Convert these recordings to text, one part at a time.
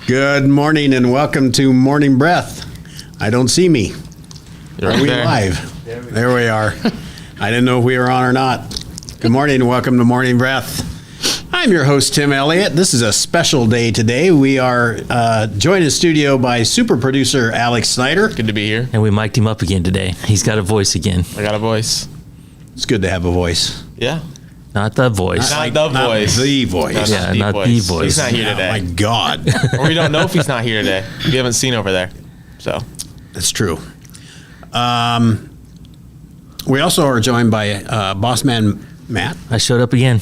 Good morning and welcome to Morning Breath. I don't see me. You're Are right we there. live? There we are. I didn't know if we were on or not. Good morning and welcome to Morning Breath. I'm your host, Tim Elliott. This is a special day today. We are joined in studio by super producer Alex Snyder. Good to be here. And we mic'd him up again today. He's got a voice again. I got a voice. It's good to have a voice. Yeah. Not the voice. Not the voice. The voice. Yeah, not the voice. He's not here Oh today. my God. Or we don't know if he's not here today. We haven't seen over there. So That's true. We also are joined by boss man Matt. I showed up again.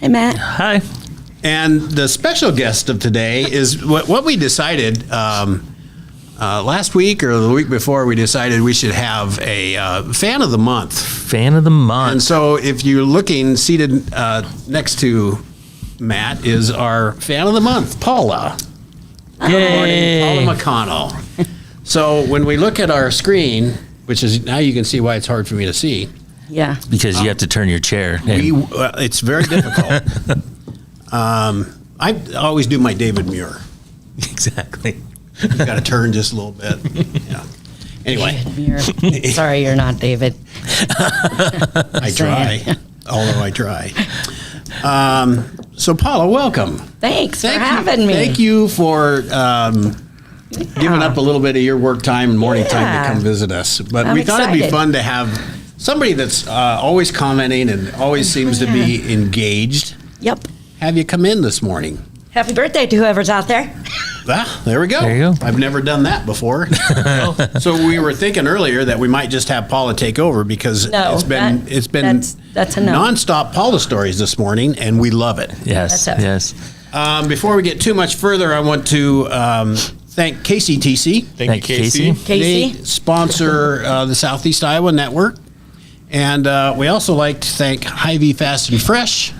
Hey, Matt. Hi. And the special guest of today is what we decided last week or the week before. We decided we should have a fan of the month. Fan of the And month. so, if you're looking, seated next to Matt is our fan of the month, Paula. Good morning, Paula McConnell. So when we look at our screen, which is now you can see why it's hard for me to see. Yeah. Because you have to turn your chair. It's very difficult. I always do my David Muir. Exactly. You got to turn just a little bit. Yeah. Anyway, Sorry, you're not David. I try, although I try. So Paula, welcome. Thanks for you- having me. Thank you for giving up a little bit of your work time and morning time Yeah. to come visit us. But I'm we thought it'd be excited. fun to have somebody that's always commenting and always seems to be engaged. Yep. Have you come in this morning? Happy birthday to whoever's out there. Ah, there we go. There you go. I've never done that before. So we were thinking earlier that we might just have Paula take over because No, it's been that's a no. nonstop Paula stories this morning, and we love it. Yes. That's it. Yes. Before we get too much further, I want to thank KCTC. thank you, you, Casey. Casey. They sponsor the Southeast Iowa Network. And we also like to thank Hy-Vee Fast and Fresh.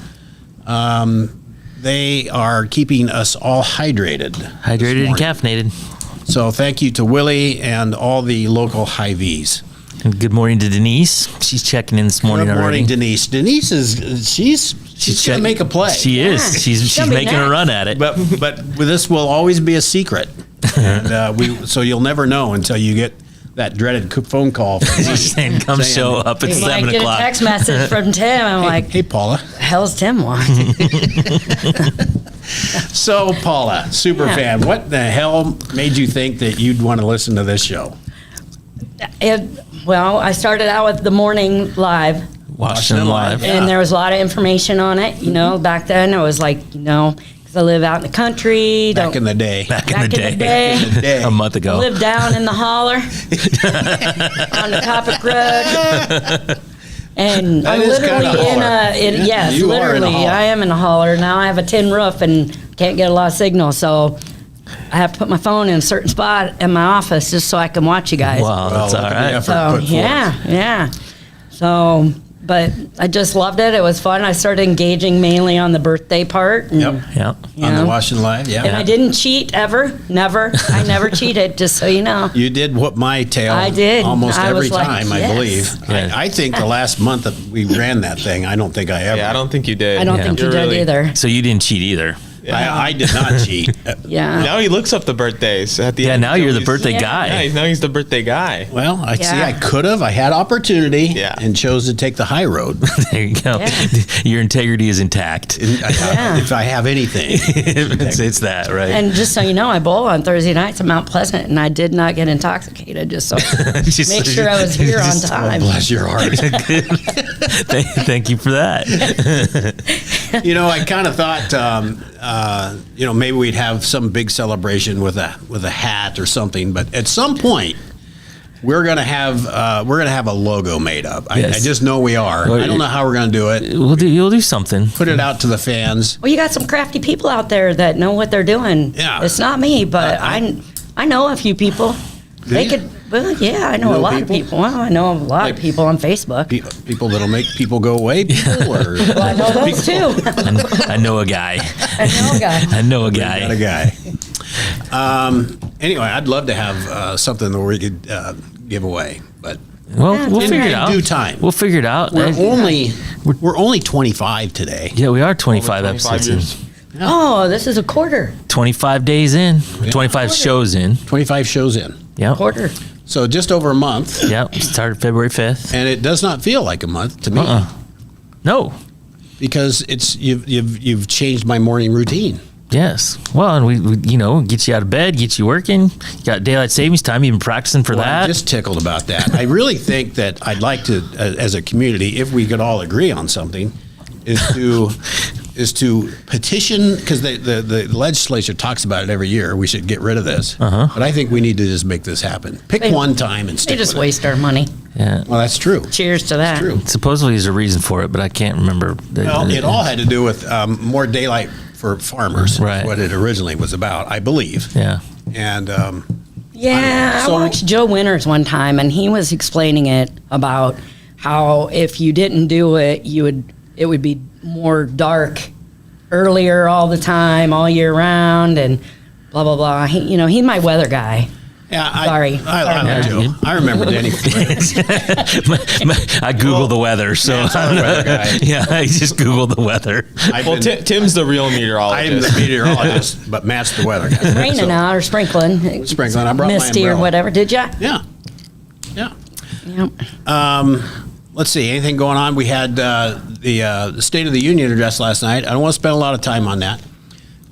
They are keeping us all hydrated. Hydrated and this morning. caffeinated. So thank you to Willie and all the local Hy-Vees. And good morning to Denise. She's checking in this morning Good already. morning, Denise. Denise is she's going to make a play. She is. Yeah. She's She'll be making a next. run at it. but this will always be a secret. And so you'll never know until you get that dreaded phone call from me saying, come saying, show up at I 7 get o'clock. a text message from Tim. I'm like, Hey, Paula. hell's Tim want? So, Paula, super Yeah. fan, what the hell made you think that you'd want to listen to this show? Well, I started out with the morning live, Washington Live. Yeah. and there was a lot of information on it. You know, back then I was like, because I live out in the country. Back in the day. Back in the day. day. A month ago. Live down in the holler on the Coppic Road. And That I'm is literally kinda holler. yes, You are in a literally, holler. I am in a holler. Now I have a tin roof and can't get a lot of signal, so I have to put my phone in a certain spot in my office just so I can watch you guys. Wow, that's Well, all look at the right. effort So put forth. yeah. So, but I just loved it. It was fun. I started engaging mainly on the birthday part. And, Yep. Yeah. you On the know, Washington Live, yeah. and I didn't cheat ever. Never. I never cheated. Just so you know. You did whoop my tail I did. almost I every was like, time, I yes. believe. Yeah. I think the last month that we ran that thing, I don't think I ever. Yeah, I don't think you did. I don't Yeah. think you You're did really- either. So you didn't cheat either. I did not cheat. Yeah. Now he looks up the birthdays at the Yeah, end. now you're the He's- birthday Yeah. guy. Yeah, now he's the birthday guy. Well, I see. Yeah. I could have. I had opportunity, Yeah. and chose to take the high road. There you go. Yeah. Your integrity is intact. Yeah. If I have anything, it's that, right? And just so you know, I bowl on Thursday nights at Mount Pleasant, and I did not get intoxicated. Just so Just- make sure I was here on just- time. bless your heart. Thank you for that. I kind of thought, maybe we'd have some big celebration with a hat or something. But at some point, we're gonna have a logo made up. I Yes. just know we are. Well, I don't know how we're gonna do it. You'll do something. Put it out to the fans. Well, you got some crafty people out there that know what they're doing. Yeah. It's not me, but I know a few people. They you? could. Well, yeah, I know You a know lot people? of people. Well, I know a lot Like- of people on Facebook. People that'll make people go away. People or Well, I know those too. I know a guy. I know a guy. I know a got a guy. guy. Anyway, I'd love to have something that we could give away, but Well, Yeah, we'll in figure it out. due time. We'll figure it out. we're only 25 today. Yeah, we are 25 Over episodes in. years. Oh, this is a quarter. 25 days in, 25 shows in. 25 shows in. Yep. Quarter. So just over a month. Yep. Started February 5th. And it does not feel like a month to me No. because you've changed my morning routine. Yes. Well, and we get you out of bed, get you working. You got daylight savings time. You've been practicing for Well, that. I'm just tickled about that. I really think that I'd like to, as a community, if we could all agree on something, is to petition, because the legislature talks about it every year. We should get rid of this, but I think we need to just make this happen. Pick one time and They stick just with waste our money. Yeah. it. Well, that's true. Cheers to that. True. Supposedly there's a reason for it, but I can't remember. Well, it all had to do with more daylight for farmers. Right. What it originally was about, I believe. Yeah. And Yeah, So- I watched Joe Winters one time, and he was explaining it about how if you didn't do it, it would be more dark earlier all the time, all year round, and blah blah blah. He's my weather guy. yeah, Sorry. I Yeah. Joe. I remember Denny. I Google the weather, so Matt's our weather guy. yeah, I just Google the weather. Well, Tim's the real I'm meteorologist. the meteorologist, but Matt's the weather guy. Raining So, out or sprinkling. Sprinkling. I brought my Misty or umbrella. whatever. Did ya? Yeah. Yeah. Yep. Let's see. Anything going on? We had the State of the Union address last night. I don't want to spend a lot of time on that.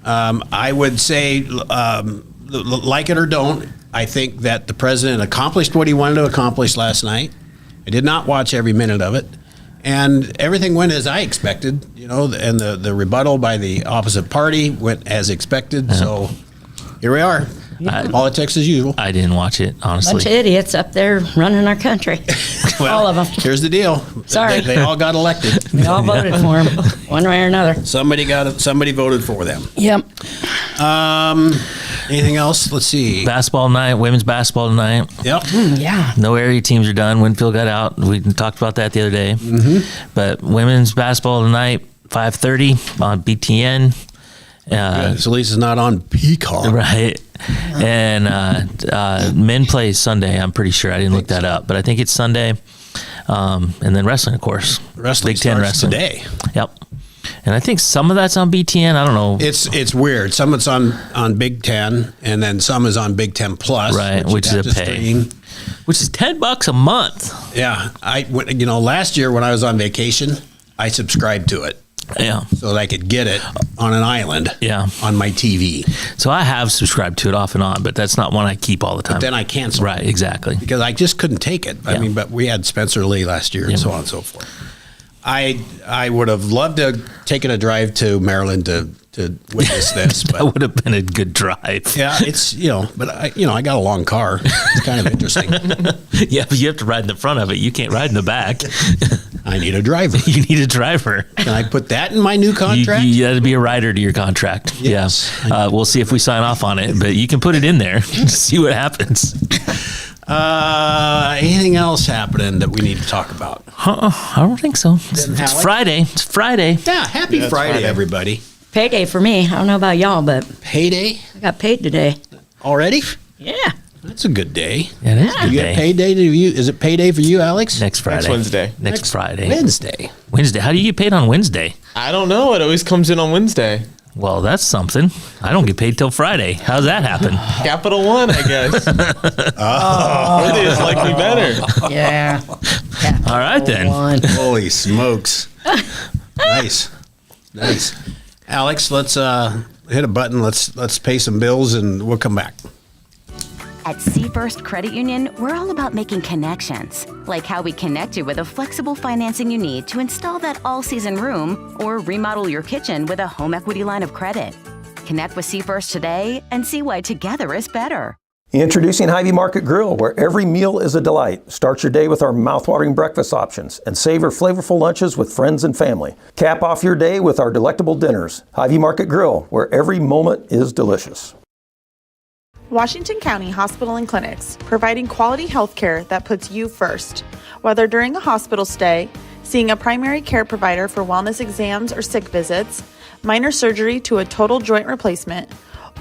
I would say, like it or don't, I think that the president accomplished what he wanted to accomplish last night. I did not watch every minute of it. And everything went as I expected, and the rebuttal by the opposite party went as expected. So here we are. Politics as usual. I didn't watch it, honestly. Bunch of idiots up there running our country. Well, all of them. Here's the deal. Sorry. They all got elected. We all voted for him, one way or another. Somebody voted for them. Yep. Anything else? Let's see. Basketball tonight, women's basketball tonight. Yep. Yeah. No area teams are done. Winfield got out. We talked about that the other day. Mm-hmm. But women's basketball tonight, 5:30 on BTN. So at least it's not on Peacock. Right. And men play Sunday, I'm pretty sure. I didn't look that up, but I think it's Sunday. And then wrestling, of course. Wrestling Big Ten starts wrestling. today. Yep. And I think some of that's on BTN. I don't know. It's weird. Some it's on Big Ten, and then some is on Big Ten Plus, Right, you'd which is have a to pay. stream. Which is $10 a month. Yeah, last year when I was on vacation, I subscribed to it Yeah. so that I could get it on an island. Yeah. On my TV. So I have subscribed to it off and on, but that's not one I keep all the time. Then I canceled. Right, exactly. Because I just couldn't take it. I Yeah. mean, but we had Spencer Lee last year and so on and so forth. I would have loved to taken a drive to Maryland to witness this, That but would have been a good drive. yeah, it's but I got a long car. It's kind of interesting. Yeah, but you have to ride in the front of it. You can't ride in the back. I need a driver. You need a driver. Can I put that in my new contract? You got to be a rider to your contract. Yes. Yeah. We'll see if we sign off on it, but you can put it in there. See what happens. Anything else happening that we need to talk about? I don't think so. It's Alex? Friday. It's Friday. Yeah, happy it's Friday, Friday. everybody. Payday for me. I don't know about y'all, but Payday I got paid today. already? Yeah. That's a good day. Yeah, it is a good You day. get payday to you? Is it payday for you, Alex? Next Friday. Next Wednesday. Next Friday. Wednesday. Wednesday. How do you get paid on Wednesday? I don't know. It always comes in on Wednesday. Well, that's something. I don't get paid till Friday. How's that happen? Capital One, I guess. Monday's likely better. Yeah. All right, then. One. Holy smokes! Nice. Alex, let's hit a button. Let's pay some bills and we'll come back. At Seafirst Credit Union, we're all about making connections, like how we connect you with a flexible financing you need to install that all-season room or remodel your kitchen with a home equity line of credit. Connect with Seafirst today and see why together is better. Introducing Hy-Vee Market Grill, where every meal is a delight. Start your day with our mouthwatering breakfast options and savor flavorful lunches with friends and family. Cap off your day with our delectable dinners. Hy-Vee Market Grill, where every moment is delicious. Washington County Hospital and Clinics, providing quality health care that puts you first. Whether during a hospital stay, seeing a primary care provider for wellness exams or sick visits, minor surgery to a total joint replacement,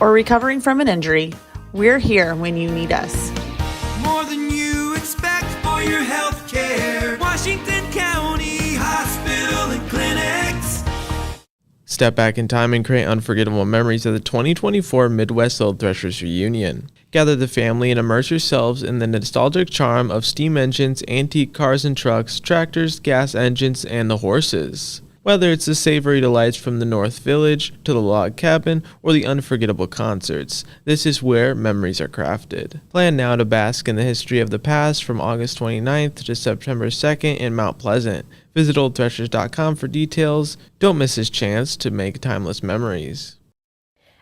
or recovering from an injury, we're here when you need us. More than you expect for your health care. Washington County Hospital and Clinics. Step back in time and create unforgettable memories of the 2024 Midwest Old Threshers reunion. Gather the family and immerse yourselves in the nostalgic charm of steam engines, antique cars and trucks, tractors, gas engines, and the horses. Whether it's the savory delights from the North Village, to the log cabin, or the unforgettable concerts, this is where memories are crafted. Plan now to bask in the history of the past from August 29th to September 2nd in Mount Pleasant. Visit oldthreshers.com for details. Don't miss this chance to make timeless memories.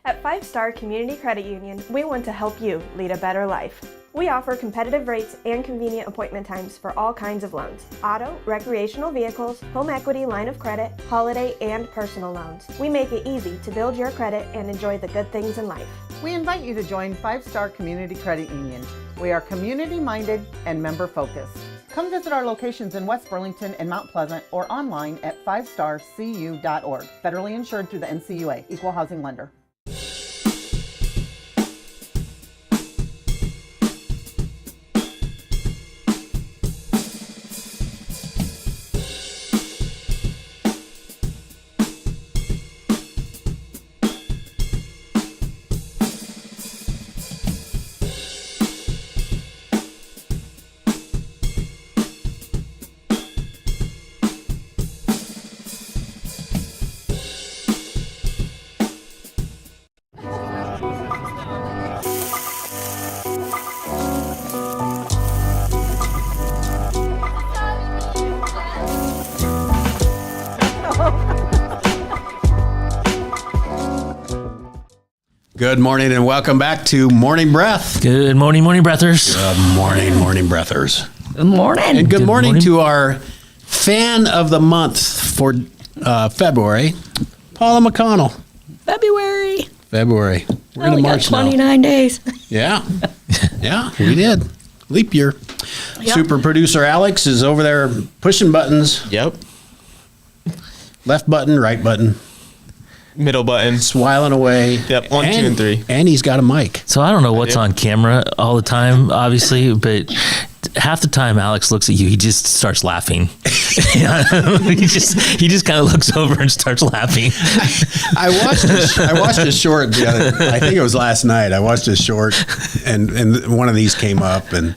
At 5 Star Community Credit Union, we want to help you lead a better life. We offer competitive rates and convenient appointment times for all kinds of loans: auto, recreational vehicles, home equity line of credit, holiday, and personal loans. We make it easy to build your credit and enjoy the good things in life. We invite you to join 5 Star Community Credit Union. We are community-minded and member-focused. Come visit our locations in West Burlington and Mount Pleasant or online at 5starcu.org. Federally insured through the NCUA, Equal Housing Lender. Good morning and welcome back to Morning Breath. Good morning, morning breathers. Good morning, morning breathers. Good morning. And good morning morning. to our fan of the month for February, Paula McConnell. February. We're Only in got March now. 29 days. Yeah. Yeah, we did. Leap year. Yep. Super producer Alex is over there pushing buttons. Yep. Left button, right button. Middle button. Swiling away. Yep, 1, 2, and 3. And he's got a mic. So I don't know what's on camera all the time, obviously, but half the time Alex looks at you, he just starts laughing. he just kind of looks over and starts laughing. I watched a short the other. I think it was last night. I watched a short, and one of these came up, and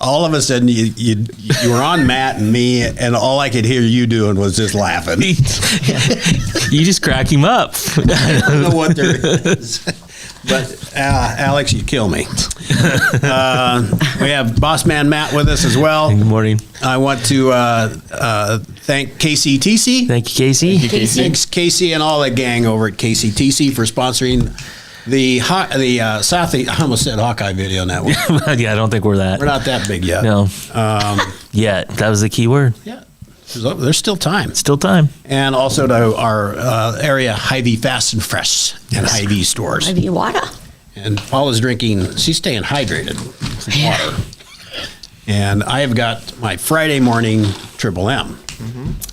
all of a sudden you were on Matt and me, and all I could hear you doing was just laughing. You just crack him up. I don't know what there is. But Alex, you kill me. We have Boss Man Matt with us as well. Good morning. I want to thank KCTC. Thank you, Casey. Thanks Casey and all the gang over at KCTC for sponsoring the South. I almost said Hawkeye video on that one. Yeah, I don't think we're that. We're not that big yet. No. Yet. That was the key word. Yeah. There's still time. Still time. And also to our area Hy-Vee Fast and Fresh and Hy-Vee stores. Hy-Vee water. And Paula's drinking, she's staying hydrated with water. And I have got my Friday morning Triple M.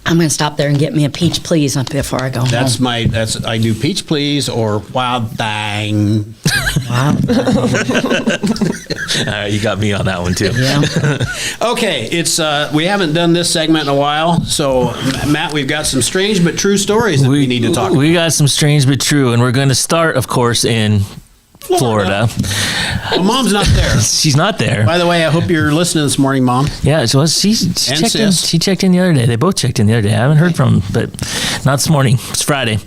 I'm going to stop there and get me a peach, please, before I go home. I do peach please or wild thang. Wow. You got me on that one too. Yeah. Okay, it's we haven't done this segment in a while, so Matt, we've got some strange but true stories that we need to talk about. We got some strange but true, and we're going to start, of course, in Florida. Well, Mom's not there. She's not there. By the way, I hope you're listening this morning, Mom. Yeah, she checked in. sis. She checked in the other day. They both checked in the other day. I haven't heard from them, but not this morning. It's Friday.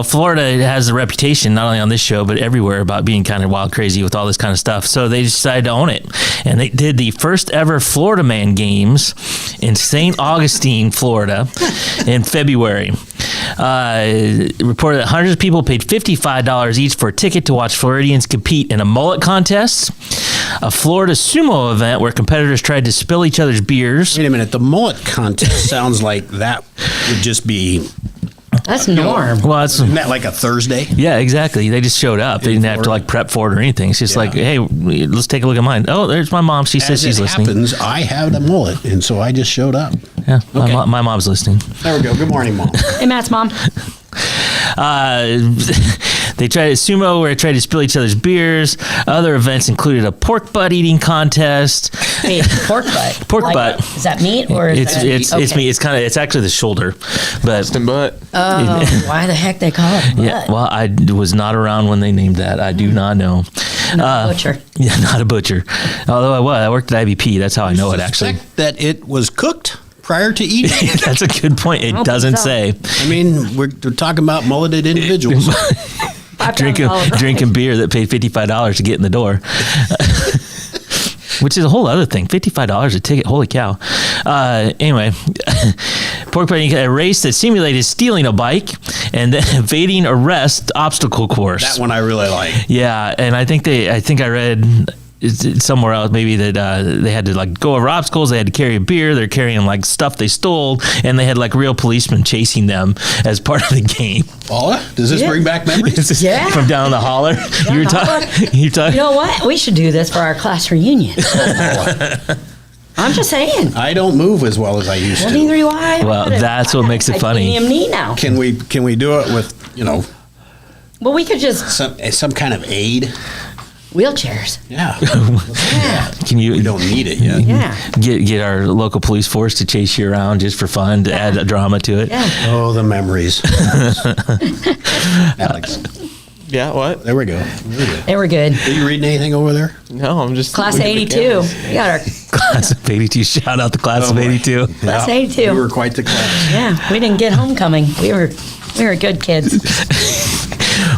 Florida has a reputation, not only on this show, but everywhere, about being kind of wild crazy with all this kind of stuff. So they decided to own it. And they did the first ever Florida Man Games in St. Augustine, Florida in February. Reported that hundreds of people paid $55 each for a ticket to watch Floridians compete in a mullet contest, a Florida sumo event where competitors tried to spill each other's beers. Wait a minute, the mullet contest sounds like that would just be. That's norm. Well, that's Isn't that like a Thursday? yeah, exactly. They just showed up. They didn't have to like prep for it or anything. It's just like, hey, let's take a look at mine. Oh, there's my mom. She says she's listening. Happens, I have a mullet, and so I just showed up. Yeah, Okay. my mom's listening. There we go. Good morning, Mom. Hey, Matt's mom. They tried sumo where they tried to spill each other's beers. Other events included a pork butt eating contest. Wait, pork butt. Pork Like, butt. Is that meat or is that It's okay. meat. It's actually the shoulder, but But Oh, why the heck they call it butt? yeah. Well, I was not around when they named that. I do not know. Not a butcher. Yeah, not a butcher. Although I was. I worked at IBP. That's how I know it actually. Suspect that it was cooked prior to eating. That's a good point. It I don't doesn't think so. say. I mean, we're talking about mulleted individuals. Drinking beer that paid $55 to get in the door. Which is a whole other thing. $55 a ticket. Holy cow. Anyway, pork butt eating, a race that simulated stealing a bike and then evading arrest obstacle course. That one I really like. Yeah, and I think I read somewhere else maybe that they had to like go over obstacles. They had to carry a beer. They're carrying like stuff they stole, and they had like real policemen chasing them as part of the game. Paula, does this Yeah. bring back memories? This is Yeah. from down the holler. You were talking. You You talking. know what? We should do this for our class reunion. I'm just saying. I don't move as well as I used Well, to. neither do I. Well, that's what makes it funny. Titanium knee now. Can we do it with Well, we could just some kind of aid? wheelchairs. Yeah. Yeah. Can you? We don't need it yet. Yeah. Get our local police force to chase you around just for fun to add a drama to it. Yeah. Oh, the memories. Alex, yeah, what? there we go. They were good. Are you reading anything over there? No, I'm just Class looking at the 82. cameras. We got our Class of '82. Shout out the class of boy. '82. Class Yeah, 82. You were quite the class. Yeah, we didn't get homecoming. We were good kids.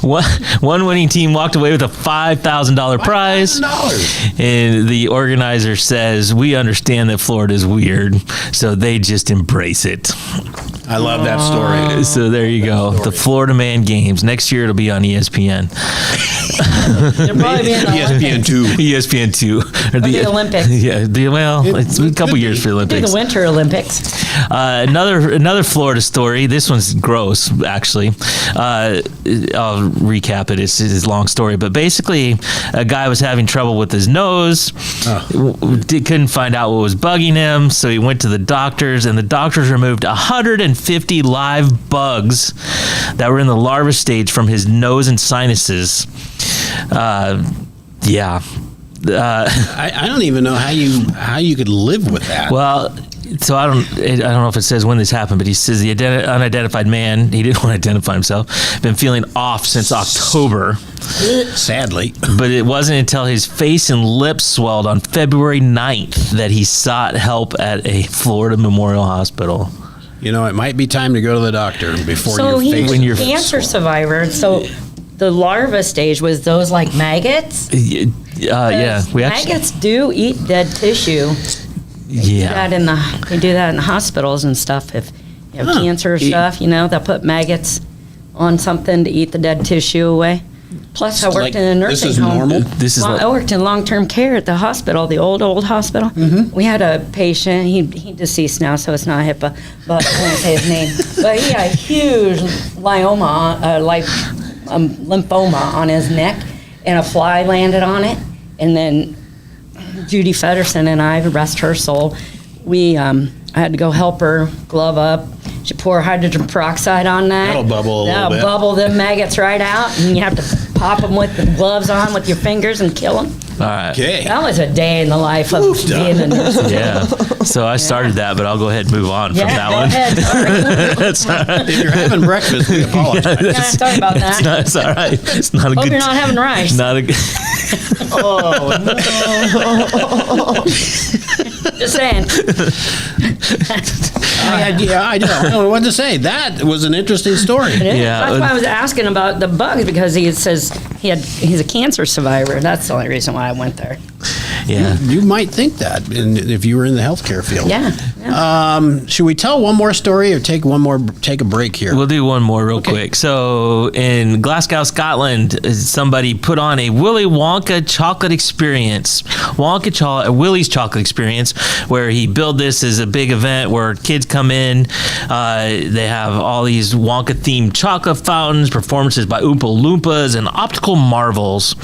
One winning team walked away with a $5,000 prize. $5,000. And the organizer says, we understand that Florida is weird, so they just embrace it. I love that story. So there you go. The Florida Man Games. Next year it'll be on ESPN. They're probably being the ESPN 2. ESPN 2. Or the Olympics. Yeah, it's a couple years for the do Olympics. the Winter Olympics. Another Florida story. This one's gross, actually. I'll recap it. It's a long story, but basically, a guy was having trouble with his nose. Couldn't find out what was bugging him, so he went to the doctors, and the doctors removed 150 live bugs that were in the larva stage from his nose and sinuses. Yeah. I don't even know how you could live with that. Well, so I don't know if it says when this happened, but he says the unidentified man, he didn't want to identify himself, been feeling off since October. Sadly. But it wasn't until his face and lips swelled on February 9th that he sought help at a Florida Memorial Hospital. You know, it might be time to go to the doctor before So your face. when you're- he's a cancer survivor. So the larva stage was those like maggots. Yeah, we actually, Maggots do eat dead tissue. yeah. They do that in the hospitals and stuff. If you have cancer or stuff, they'll put maggots on something to eat the dead tissue away. Plus, I worked Like, in a nursing this is home. normal? This is I worked in long-term care at the hospital, the old hospital. We had a patient. He deceased now, so it's not HIPAA, but I won't say his name. But he had a huge lymphoma on his neck, and a fly landed on it. And then Judy Fedderson and I, rest her soul, I had to go help her, glove up. She pour hydrogen peroxide on that. That'll bubble a little That'll bit. bubble them maggots right out, and you have to pop them with the gloves on with your fingers and kill them. All right. Okay. That was a day in the life of being a nurse. Yeah. So I started that, but I'll go ahead and move on from that go one. ahead, sorry. That's all right. If you're having breakfast, we apologize. Yeah, sorry about that. It's all right. It's not a Hope good. you're not having rice. Not a good. Just saying. I don't know what to say. That was an interesting story. Yeah. That's why I was asking about the bugs, because he says he's a cancer survivor. That's the only reason why I went there. Yeah. You might think that if you were in the healthcare field. Yeah. Should we tell one more story or take a break here? We'll do one more real quick. So in Glasgow, Scotland, somebody put on a Willy Wonka chocolate experience. Willy's chocolate experience, where he built this as a big event where kids come in. They have all these Wonka-themed chocolate fountains, performances by Oompa Loompas, and optical marvels.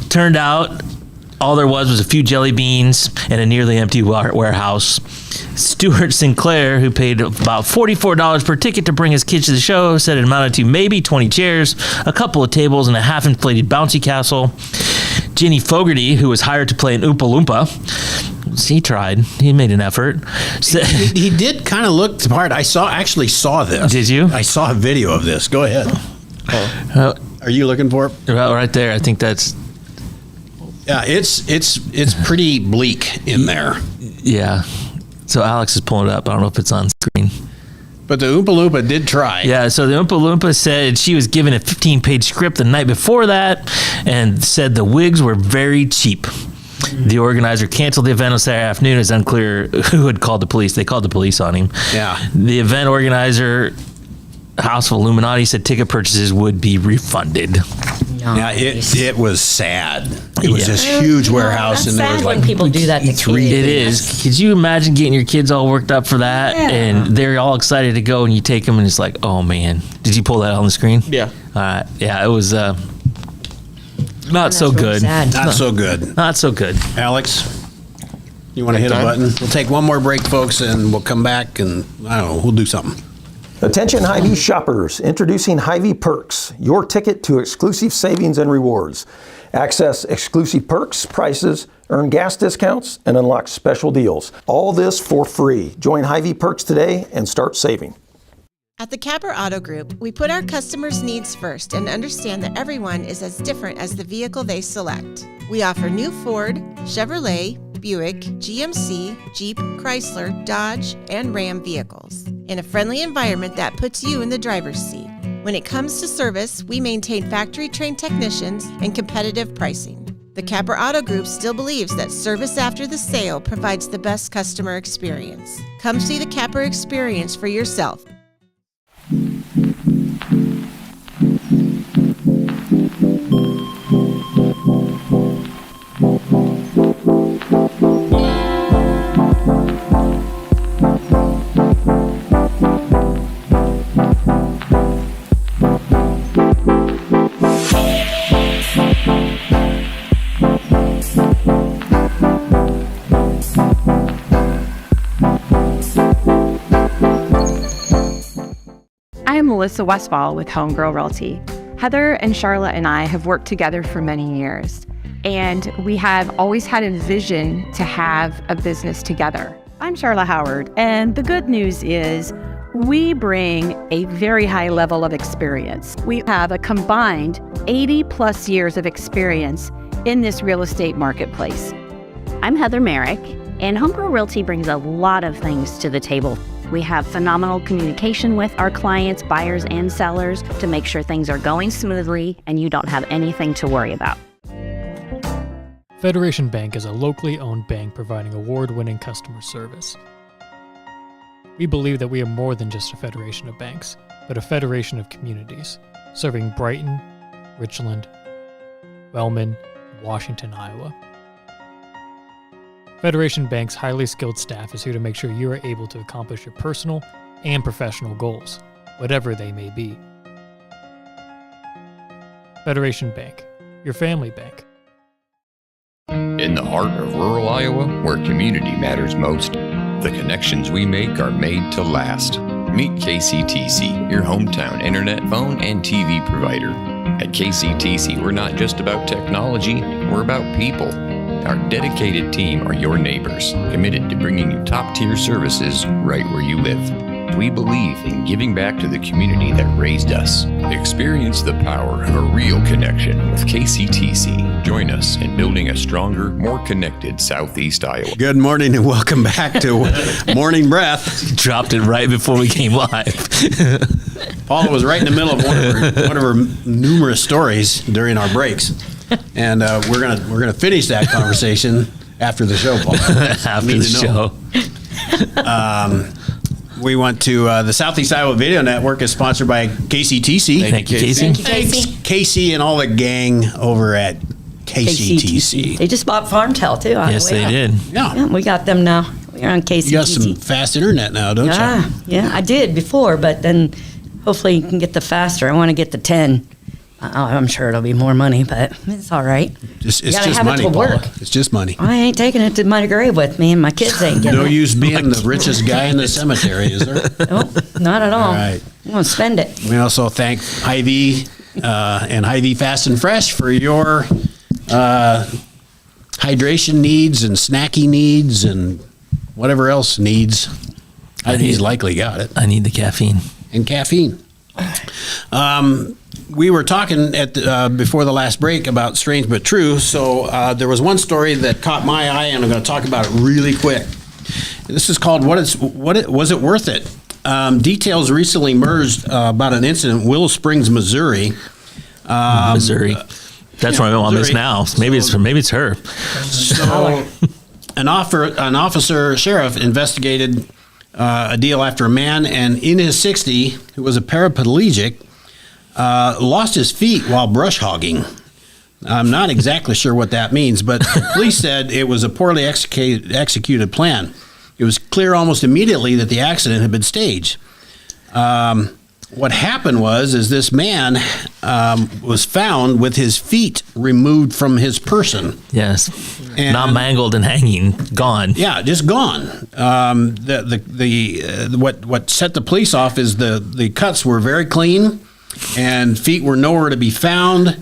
Turned out all there was a few jelly beans and a nearly empty warehouse. Stuart Sinclair, who paid about $44 per ticket to bring his kids to the show, said it amounted to maybe 20 chairs, a couple of tables, and a half-inflated bouncy castle. Jenny Fogarty, who was hired to play an Oompa Loompa, he tried. He made an effort. He did kind of look the part. I actually saw this. Did you? I saw a video of this. Go ahead. Are you looking for it? Right there. I think that's... Yeah, it's pretty bleak in there. Yeah. So Alex is pulling it up. I don't know if it's on screen. But the Oompa Loompa did try. Yeah, so the Oompa Loompa said she was given a 15-page script the night before that and said the wigs were very cheap. The organizer canceled the event on Saturday afternoon. It's unclear who had called the police. They called the police on him. Yeah. The event organizer, House of Illuminati, said ticket purchases would be refunded. Yeah, it was sad. It was this huge warehouse, That's and there was sad like when people do that to kids. It is. Could you imagine getting your kids all worked up for that, and they're all excited to go, and you take them, and it's like, oh man, did you pull that on the screen? Yeah. Yeah, it was not so good. Not so good. Not so good. Alex, you want to hit a button? We'll take one more break, folks, and we'll come back, and I don't know, we'll do something. Attention Hy-Vee shoppers, introducing Hy-Vee Perks, your ticket to exclusive savings and rewards. Access exclusive perks, prices, earn gas discounts, and unlock special deals. All this for free. Join Hy-Vee Perks today and start saving. At the Capper Auto Group, we put our customers' needs first and understand that everyone is as different as the vehicle they select. We offer new Ford, Chevrolet, Buick, GMC, Jeep, Chrysler, Dodge, and Ram vehicles in a friendly environment that puts you in the driver's seat. When it comes to service, we maintain factory-trained technicians and competitive pricing. The Capper Auto Group still believes that service after the sale provides the best customer experience. Come see the Capper experience for yourself. Melissa Westfall with Homegirl Realty. Heather and Charlotte and I have worked together for many years, and we have always had a vision to have a business together. I'm Charlotte Howard, and the good news is we bring a very high level of experience. We have a combined 80 plus years of experience in this real estate marketplace. I'm Heather Merrick, and Homegirl Realty brings a lot of things to the table. We have phenomenal communication with our clients, buyers and sellers, to make sure things are going smoothly and you don't have anything to worry about. Federation Bank is a locally owned bank providing award-winning customer service. We believe that we are more than just a federation of banks, but a federation of communities, serving Brighton, Richland, Wellman, and Washington, Iowa. Federation Bank's highly skilled staff is here to make sure you are able to accomplish your personal and professional goals, whatever they may be. Federation Bank, your family bank. In the heart of rural Iowa, where community matters most, the connections we make are made to last. Meet KCTC, your hometown internet, phone, and TV provider. At KCTC, we're not just about technology, we're about people. Our dedicated team are your neighbors, committed to bringing you top-tier services right where you live. We believe in giving back to the community that raised us. Experience the power of a real connection with KCTC. Join us in building a stronger, more connected Southeast Iowa. Good morning and welcome back to Morning Breath. Dropped it right before we came live. Paula was right in the middle of one of her numerous stories during our breaks. And we're gonna finish that conversation after the show, Paul. After the show. We went to the Southeast Iowa Video Network is sponsored by KCTC. Thank you, Casey. Thank you, Casey. Casey and all the gang over at KCTC. They just bought Farmtel too. On Yes, the way they up. did. Yeah, we got them now. We're on KCTC. You got some fast internet now, don't you? Yeah, I did before, but then hopefully you can get the faster. I want to get the 10 I'm sure it'll be more money, but it's all right. It's You gotta just have it money, to Paula. work. It's just money. I ain't taking it to my grave with me, and my kids ain't getting No it. use being the richest guy in the cemetery, is there? Nope, not at all. All right. I'm going to spend it. We also thank Hy-Vee and Hy-Vee Fast and Fresh for your hydration needs and snacky needs and whatever else needs. Hy-Vee's likely got it. I need the caffeine. And caffeine. We were talking at before the last break about Strange But True, so there was one story that caught my eye, and I'm going to talk about it really quick. This is called Was It Worth It? Details recently emerged about an incident in Willow Springs, Missouri. Missouri. That's where I'm on this now. Maybe it's her. So, an sheriff investigated a deal after a man, and in his 60s, who was a paraplegic, lost his feet while brush hogging. I'm not exactly sure what that means, but the police said it was a poorly executed plan. It was clear almost immediately that the accident had been staged. What happened was this man was found with his feet removed from his person. Yes, And- not mangled and hanging, gone. Yeah, just gone. What set the police off is the cuts were very clean, and feet were nowhere to be found.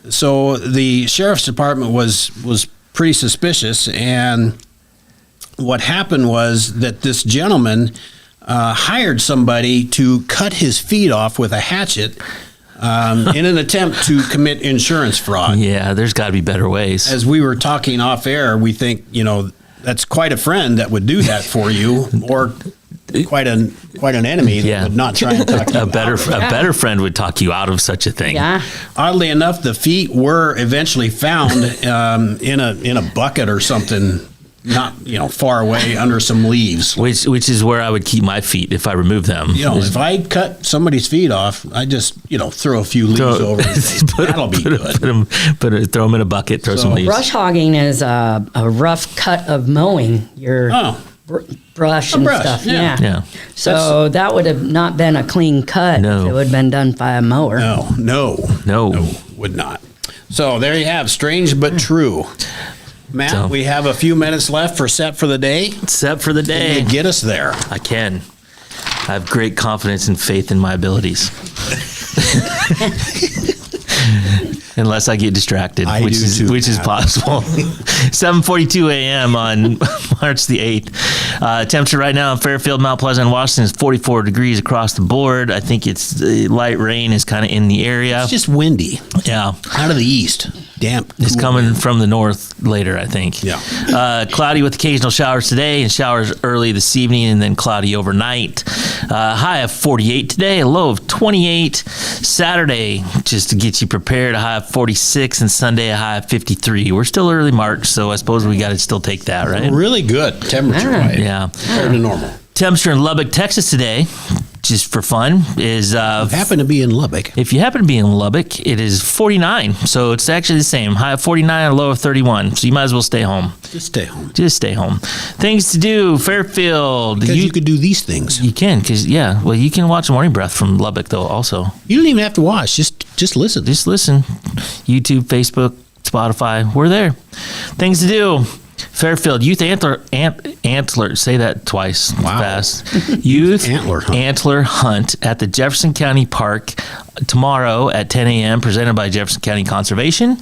So the sheriff's department was pretty suspicious, and what happened was that this gentleman hired somebody to cut his feet off with a hatchet in an attempt to commit insurance fraud. Yeah, there's got to be better ways. As we were talking off air, we think, that's quite a friend that would do that for you, or quite an enemy that would not try and talk you a better friend would talk you out of such a thing. Yeah. Oddly enough, the feet were eventually found in a bucket or something, not far away under some leaves. Which is where I would keep my feet if I remove them. If I cut somebody's feet off, I just throw a few leaves over. That'll be good. Throw them in a bucket. Throw some leaves. Brush hogging is a rough cut of mowing your brush and stuff. Yeah. So that would have not been a clean cut. No. If it would have been done by a mower. No, would not. So there you have Strange But True. Matt, we have a few minutes left for Set for the Day. Set for the Day. Can you get us there? I can. I have great confidence and faith in my abilities. Unless I get distracted, which is possible. 7:42 a.m. on March the 8th. Temperature right now in Fairfield, Mount Pleasant, and Washington is 44 degrees across the board. I think it's light rain is kind of in the area. It's just windy. Yeah. Out of the east. Damp. It's coming from the north later, I think. Yeah. Cloudy with occasional showers today, and showers early this evening, and then cloudy overnight. High of 48 today, a low of 28. Saturday, just to get you prepared, a high of 46, and Sunday a high of 53. We're still early March, so I suppose we got to still take that, right? Really good temperature-wise. Yeah. Compared to normal. Temperature in Lubbock, Texas today, just for fun, is... happen to be in Lubbock. If you happen to be in Lubbock, it is 49. So it's actually the same. High of 49, a low of 31. So you might as well stay home. Just stay home. Just stay home. Things to do, Fairfield. Because you could do these things. You can, well, you can watch Morning Breath from Lubbock, though, also. You don't even have to watch. Just listen. Just listen. YouTube, Facebook, Spotify. We're there. Things to do. Fairfield Youth Antler, say that twice fast. Youth Antler Hunt at the Jefferson County Park tomorrow at 10 a.m. presented by Jefferson County Conservation.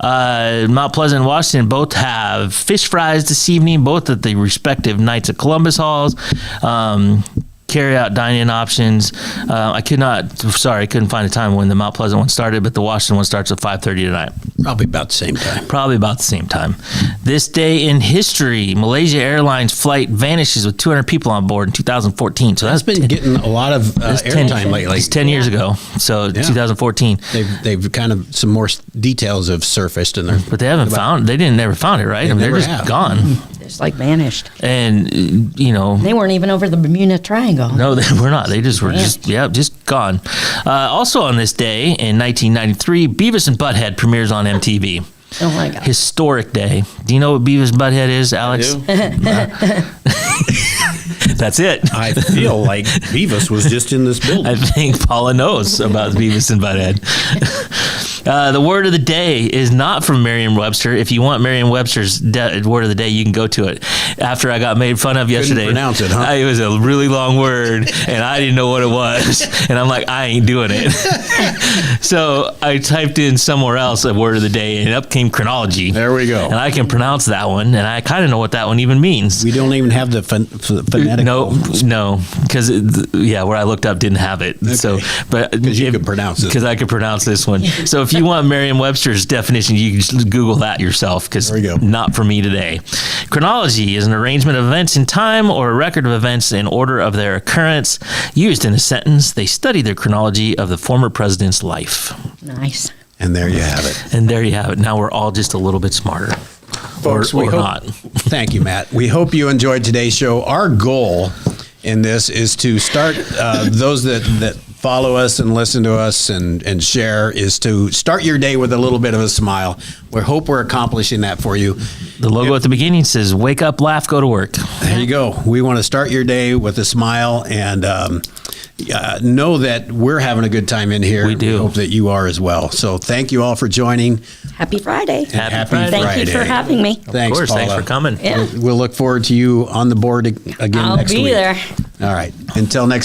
Mount Pleasant and Washington both have fish fries this evening, both at the respective Knights of Columbus halls. Carry-out dine-in options. I couldn't find a time when the Mount Pleasant one started, but the Washington one starts at 5:30 tonight. Probably about the same time. This day in history, Malaysia Airlines flight vanishes with 200 people on board in 2014. So that's been getting a lot of airtime lately. It's 10 years ago, so 2014. They've kind of some more details have surfaced in there, but they haven't never found it, right? They're just gone. Just like vanished. And they weren't even over the Bermuda Triangle. No, they were not. They just were just gone. Also on this day in 1993, Beavis and Butthead premieres on MTV. Oh my God. Historic day. Do you know what Beavis and Butthead is, Alex? That's it. I feel like Beavis was just in this building. I think Paula knows about Beavis and Butthead. The word of the day is not from Merriam-Webster. If you want Merriam-Webster's word of the day, you can go to it. After I got made fun of yesterday, Couldn't pronounce it, huh? It was a really long word, and I didn't know what it was. And I'm like, I ain't doing it. So I typed in somewhere else a word of the day, and up came chronology. There we go. And I can pronounce that one, and I kind of know what that one even means. We don't even have the phonetic. No, because where I looked up didn't have it. Okay. So, but because you could pronounce it. Because I could pronounce this one. So if you want Merriam-Webster's definition, you can just Google that yourself. Because not for me today. Chronology is an arrangement of events in time or a record of events in order of their occurrence. Used in a sentence, they study the chronology of the former president's life. Nice. And there you have it. And there you have it. Now we're all just a little bit smarter. Folks, or not. Thank you, Matt. We hope you enjoyed today's show. Our goal in this is to start, those that follow us and listen to us and share, is to start your day with a little bit of a smile. We hope we're accomplishing that for you. The logo at the beginning says, wake up, laugh, go to work. There you go. We want to start your day with a smile, and know that we're having a good time in here. We do. We hope that you are as well. So thank you all for joining. Happy Friday. Happy Friday. Thank you for having me. Thanks, of course, Paula. thanks for coming. Yeah. We'll look forward to you on the board again I'll next be week. there. All right. Until next